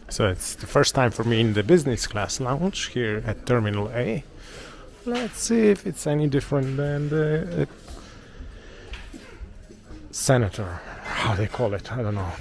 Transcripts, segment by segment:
So it's the first time for me in the business class lounge here at Terminal A. Let's see if it's any different than the senator, how they call it, I don't know.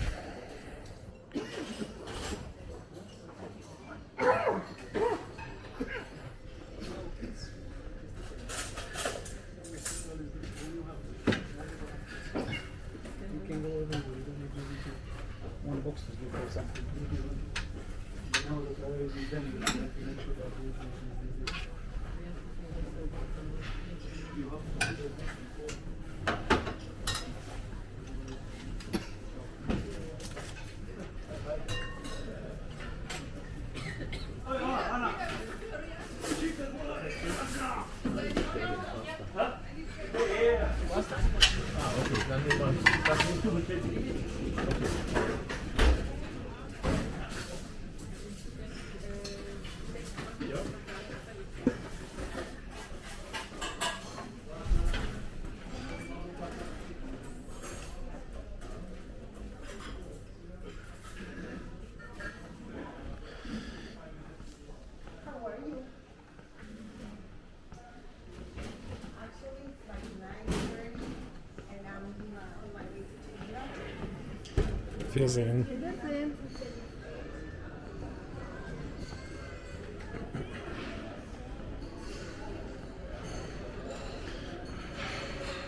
Visiting.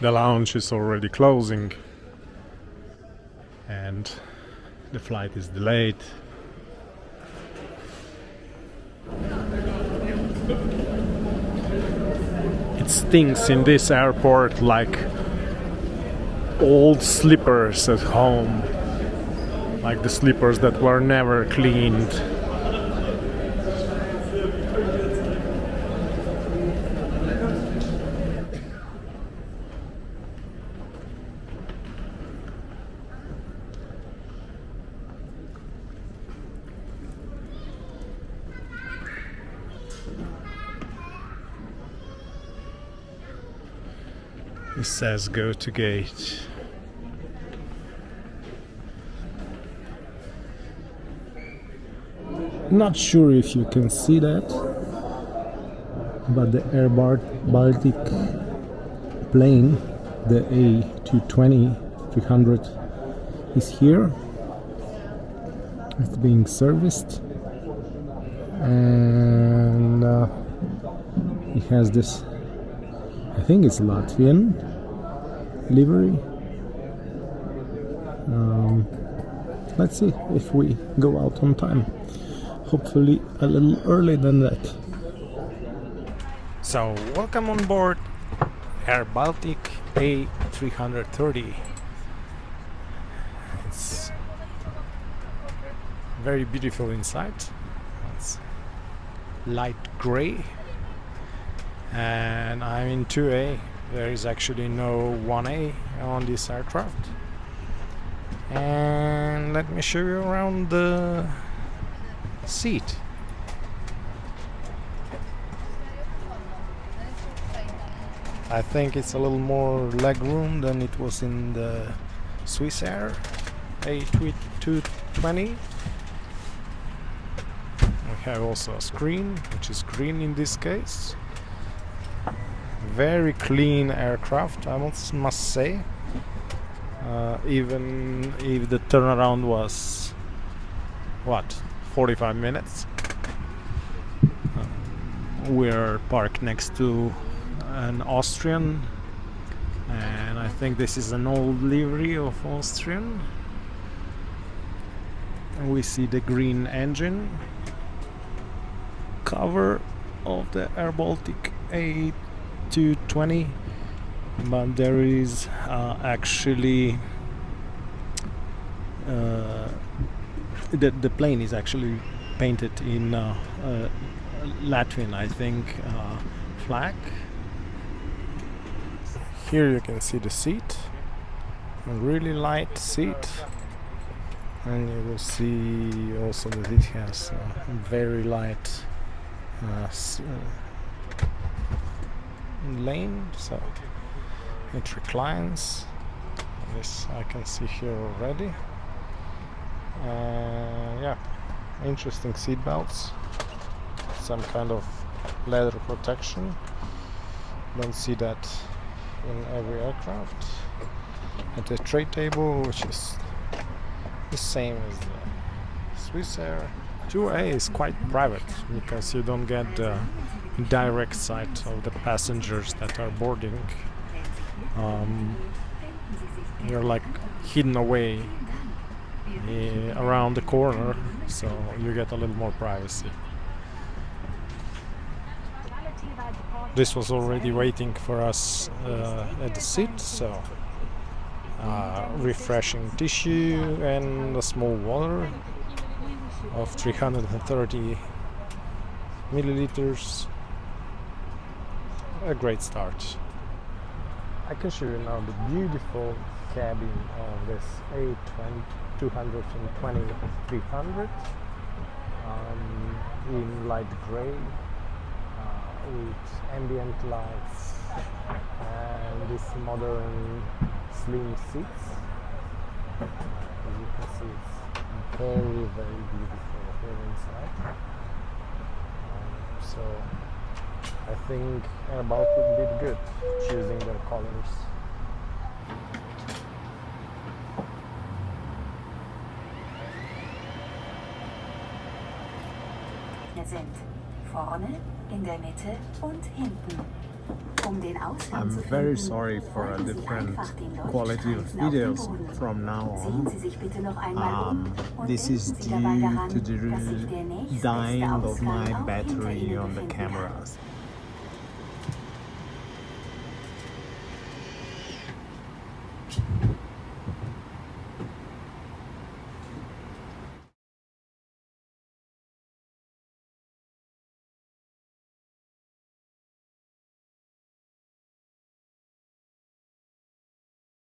The lounge is already closing and the flight is delayed. It stinks in this airport like old slippers at home. Like the slippers that were never cleaned. It says go to gate. Not sure if you can see that, but the Air Baltic plane, the A220 300, is here. It's being serviced, and it has this, I think it's Latvian livery. Let's see if we go out on time. Hopefully a little early than that. So welcome on board Air Baltic A330. It's very beautiful inside. It's light gray, and I'm in 2A. There is actually no 1A on this aircraft. And let me show you around the seat. I think it's a little more leg room than it was in the Swiss Air A220. We have also a screen, which is green in this case. Very clean aircraft, I must say. Even if the turnaround was 45 minutes. We're parked next to an Austrian, and I think this is an old livery of Austrian. And we see the green engine cover of the Air Baltic A220, but there is actually the plane is actually painted in Latvian, I think, flag. Here you can see the seat, a really light seat, and you will see also that it has a very light lane, so it reclines. This I can see here already. Yeah, interesting seat belts, some kind of leather protection. Don't see that in every aircraft. And the tray table, which is the same as the Swiss Air. 2A is quite private because you don't get the direct sight of the passengers that are boarding. You're like hidden away around the corner, so you get a little more privacy. This was already waiting for us at the seat, so refreshing tissue and a small water of 330 milliliters. A great start. I can show you now the beautiful cabin of this A220-300 in light gray with ambient lights and this modern slim seats. As you can see, it's very, very beautiful here inside. So I think Air Baltic did good choosing their colors. Sind vorne, in der Mitte und hinten. Den Ausgang I'm very sorry for a different quality of videos from now on. This is due to the dying of my battery on the cameras.